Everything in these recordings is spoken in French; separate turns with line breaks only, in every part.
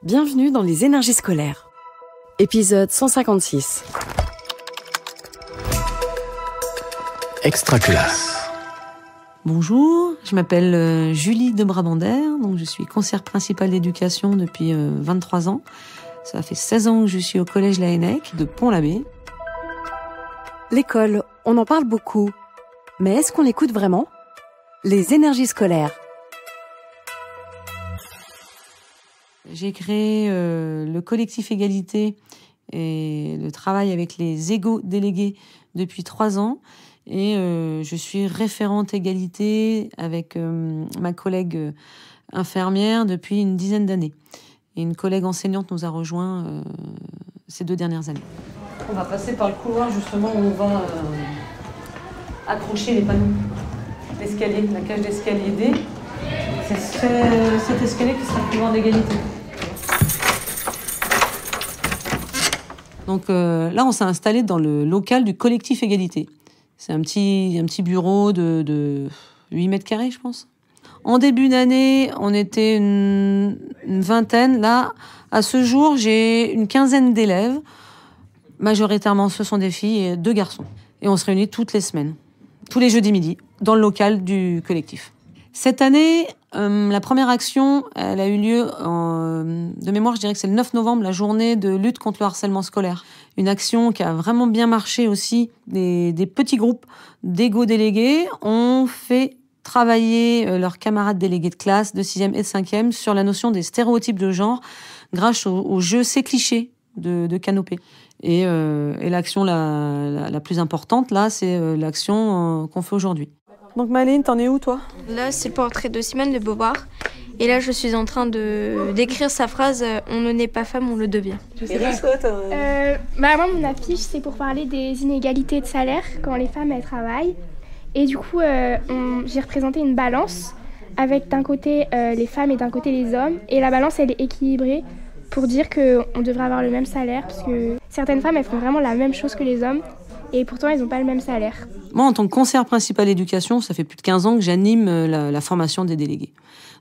Bienvenue dans les énergies scolaires. Épisode 156.
Extraclasse.
Bonjour, je m'appelle Julie de Brabander, donc je suis conseillère principale d'éducation depuis 23 ans. Ça fait 16 ans que je suis au collège Laennec de Pont-l'Abbé.
L'école, on en parle beaucoup. Mais est-ce qu'on l'écoute vraiment ? Les énergies scolaires.
J'ai créé le collectif Égalité et le travail avec les égaux délégués depuis 3 ans. Et je suis référente égalité avec ma collègue infirmière depuis une dizaine d'années. Et une collègue enseignante nous a rejoints ces 2 dernières années. On va passer par le couloir justement où on va accrocher les panneaux. L'escalier, la cage d'escalier D. C'est cet escalier qui sera le couloir d'égalité. Donc là, on s'est installé dans le local du collectif Égalité. C'est un petit bureau de 8 mètres carrés, je pense. En début d'année, on était une vingtaine. Là, à ce jour, j'ai une quinzaine d'élèves. Majoritairement, ce sont des filles et 2 garçons. Et on se réunit toutes les semaines, tous les jeudis midi, dans le local du collectif. Cette année, la première action, elle a eu lieu, de mémoire, je dirais que c'est le 9 novembre, la journée de lutte contre le harcèlement scolaire. Une action qui a vraiment bien marché aussi. Des petits groupes d'égaux délégués ont fait travailler leurs camarades délégués de classe de 6e et de 5e sur la notion des stéréotypes de genre grâce au jeu C'est cliché de Canopée. Et l'action la plus importante, là, c'est l'action qu'on fait aujourd'hui. Donc Maline, t'en es où toi ?
Là, c'est le portrait de Simone de Beauvoir. Et là, je suis en train d'écrire sa phrase « On ne naît pas femme, on le devient ».
Moi, mon affiche, c'est pour parler des inégalités de salaire quand les femmes, elles travaillent. Et du coup, j'ai représenté une balance avec d'un côté les femmes et d'un côté les hommes. Et la balance, elle est équilibrée pour dire qu'on devrait avoir le même salaire. Parce que certaines femmes, elles font vraiment la même chose que les hommes. Et pourtant, ils n'ont pas le même salaire.
Moi, en tant que conseillère principale d'éducation, ça fait plus de 15 ans que j'anime la formation des délégués.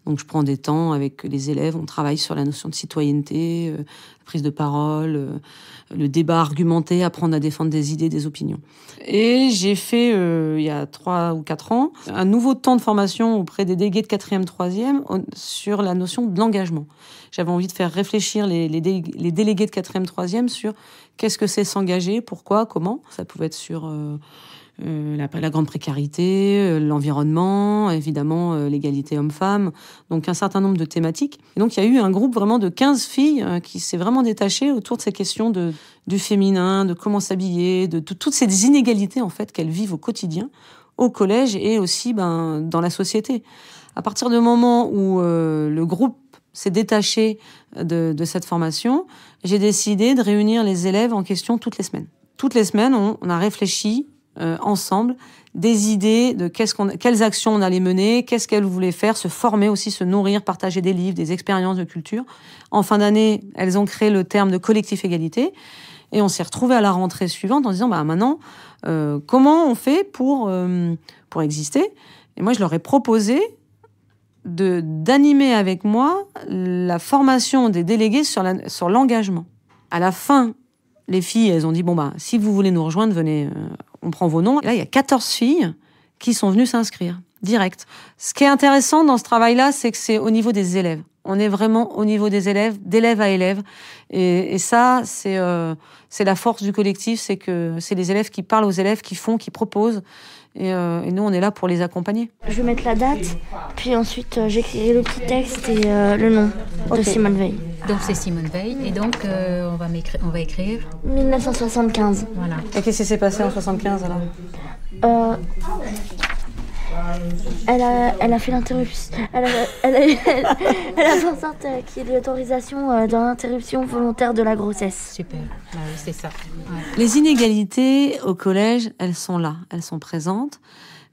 Donc, je prends des temps avec les élèves, on travaille sur la notion de citoyenneté, la prise de parole, le débat argumenté, apprendre à défendre des idées, des opinions. Et j'ai fait, il y a 3 ou 4 ans, un nouveau temps de formation auprès des délégués de 4e, 3e sur la notion de l'engagement. J'avais envie de faire réfléchir les délégués de 4e, 3e sur qu'est-ce que c'est s'engager, pourquoi, comment. Ça pouvait être sur la grande précarité, l'environnement, évidemment l'égalité homme-femme, donc un certain nombre de thématiques. Et donc il y a eu un groupe vraiment de 15 filles qui s'est vraiment détaché autour de ces questions du féminin, de comment s'habiller, de toutes ces inégalités en fait qu'elles vivent au quotidien, au collège et aussi dans la société. À partir du moment où le groupe s'est détaché de cette formation, j'ai décidé de réunir les élèves en question toutes les semaines. Toutes les semaines, on a réfléchi ensemble des idées de quelles actions on allait mener, qu'est-ce qu'elles voulaient faire, se former aussi, se nourrir, partager des livres, des expériences de culture. En fin d'année, elles ont créé le terme de collectif égalité et on s'est retrouvés à la rentrée suivante en disant maintenant, comment on fait pour exister ? Et moi, je leur ai proposé d'animer avec moi la formation des délégués sur l'engagement. À la fin, les filles, elles ont dit, si vous voulez nous rejoindre, venez, on prend vos noms. Et là, il y a 14 filles qui sont venues s'inscrire, direct. Ce qui est intéressant dans ce travail-là, c'est que c'est au niveau des élèves. On est vraiment au niveau des élèves, d'élève à élève. Et ça, c'est la force du collectif, c'est que c'est les élèves qui parlent aux élèves, qui font, qui proposent. Et nous, on est là pour les accompagner.
Je vais mettre la date, puis ensuite j'écris le petit texte et le nom de Simone Veil.
Donc c'est Simone Veil, et donc on va écrire
1975.
Voilà.
Et qu'est-ce qui s'est passé en 75 alors ?
Elle a fait l'interruption. Elle a fait en sorte qu'il y ait l'autorisation dans l'interruption volontaire de la grossesse.
Super, oui, c'est ça. Ouais.
Les inégalités au collège, elles sont là, elles sont présentes,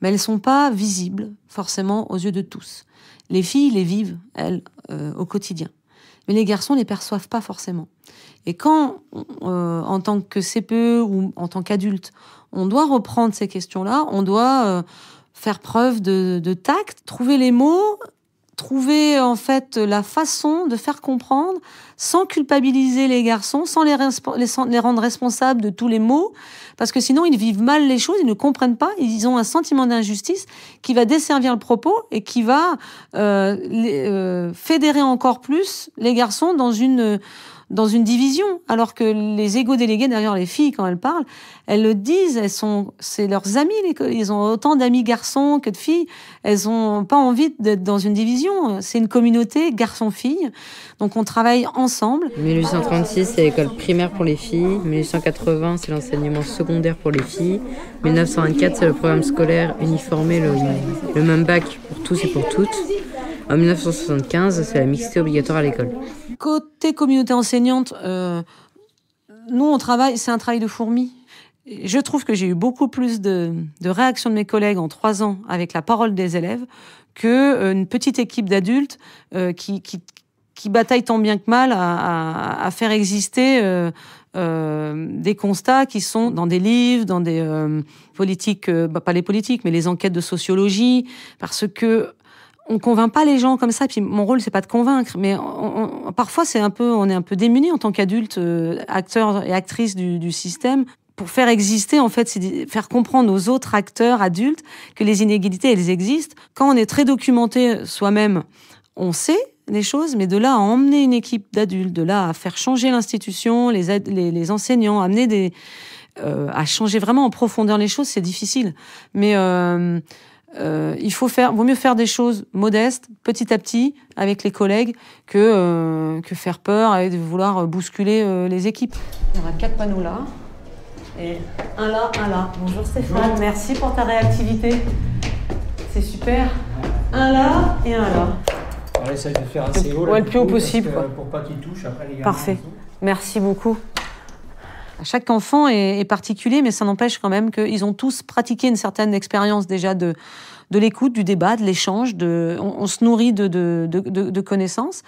mais elles ne sont pas visibles forcément aux yeux de tous. Les filles les vivent, elles, au quotidien. Mais les garçons ne les perçoivent pas forcément. Et quand, en tant que CPE ou en tant qu'adulte, on doit reprendre ces questions-là, on doit faire preuve de tact, trouver les mots trouver en fait la façon de faire comprendre sans culpabiliser les garçons, sans les rendre responsables de tous les maux, parce que sinon ils vivent mal les choses, ils ne comprennent pas, ils ont un sentiment d'injustice qui va desservir le propos et qui va fédérer encore plus les garçons dans une division, alors que les égo-délégués, derrière les filles, quand elles parlent, elles le disent, c'est leurs amis, ils ont autant d'amis garçons que de filles, elles ont pas envie d'être dans une division, c'est une communauté garçon-fille, donc on travaille ensemble.
1836, c'est l'école primaire pour les filles, 1880, c'est l'enseignement secondaire pour les filles, 1924, c'est le programme scolaire uniformé, le même bac pour tous et pour toutes. En 1975, c'est la mixité obligatoire à l'école.
Côté communauté enseignante, nous on travaille, c'est un travail de fourmi. Je trouve que j'ai eu beaucoup plus de réactions de mes collègues en 3 ans avec la parole des élèves qu'une petite équipe d'adultes qui bataille tant bien que mal à faire exister des constats qui sont dans des livres, dans des politiques, pas les politiques, mais les enquêtes de sociologie, parce que on convainc pas les gens comme ça. Puis mon rôle, c'est pas de convaincre, mais parfois on est un peu démunis en tant qu'adultes, acteurs et actrices du système. Pour faire exister, en fait, c'est faire comprendre aux autres acteurs adultes que les inégalités, elles existent. Quand on est très documenté soi-même, on sait les choses, mais de là à emmener une équipe d'adultes, de là à faire changer l'institution, les enseignants, amener à changer vraiment en profondeur les choses, c'est difficile. Mais vaut mieux faire des choses modestes, petit à petit, avec les collègues, que faire peur et de vouloir bousculer les équipes. Il y aura 4 panneaux là, et un là, un là. Bonjour Stéphane, bonjour. Merci pour ta réactivité. C'est super. Un là et un là.
On essaye de faire assez haut.
Ouais, le plus haut possible.
Pour pas qu'il touche après les gars.
Parfait. Merci beaucoup. Chaque enfant est particulier, mais ça n'empêche quand même qu'ils ont tous pratiqué une certaine expérience déjà de l'écoute, du débat, de l'échange. On se nourrit de connaissances,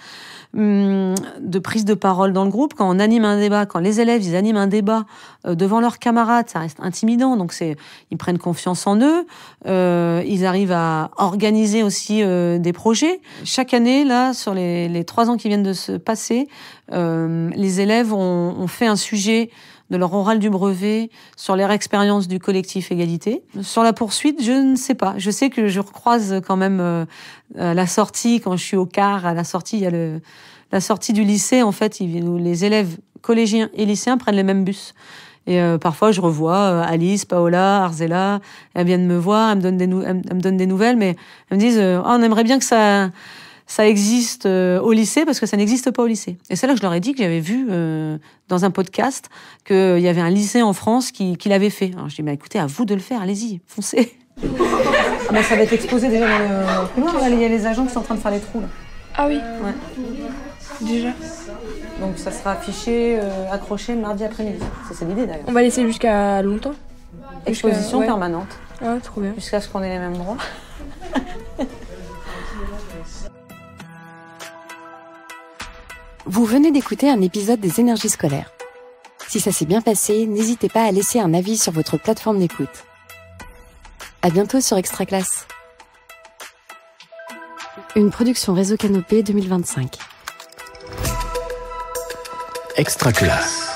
de prise de parole dans le groupe. Quand on anime un débat, quand les élèves ils animent un débat devant leurs camarades, ça reste intimidant. Donc ils prennent confiance en eux. Ils arrivent à organiser aussi des projets. Chaque année, là, sur les 3 ans qui viennent de se passer, les élèves ont fait un sujet de leur oral du brevet sur leur expérience du collectif Égalité. Sur la poursuite, je ne sais pas. Je sais que je recroise quand même à la sortie, quand je suis au car, à la sortie, il y a la sortie du lycée, en fait, où les élèves collégiens et lycéens prennent les mêmes bus. Et parfois, je revois Alice, Paola, Arzella, elles viennent me voir, elles me donnent des nouvelles, mais elles me disent on aimerait bien que ça existe au lycée, parce que ça n'existe pas au lycée. Et c'est là que je leur ai dit que j'avais vu dans un podcast qu'il y avait un lycée en France qui l'avait fait. Alors je dis, écoutez, à vous de le faire, allez-y, foncez. Ça va être exposé déjà dans le couloir, là, il y a les agents qui sont en train de faire les trous, là.
Ah oui.
Ouais.
Déjà.
Donc ça sera affiché, accroché mardi après-midi. C'est l'idée d'ailleurs.
On va laisser jusqu'à longtemps.
Exposition permanente.
Ah, trop bien.
Jusqu'à ce qu'on ait les mêmes droits.
Vous venez d'écouter un épisode des Énergies scolaires. Si ça s'est bien passé, n'hésitez pas à laisser un avis sur votre plateforme d'écoute. À bientôt sur Extra Classe. Une production Réseau Canopé 2025.
Extra Classe.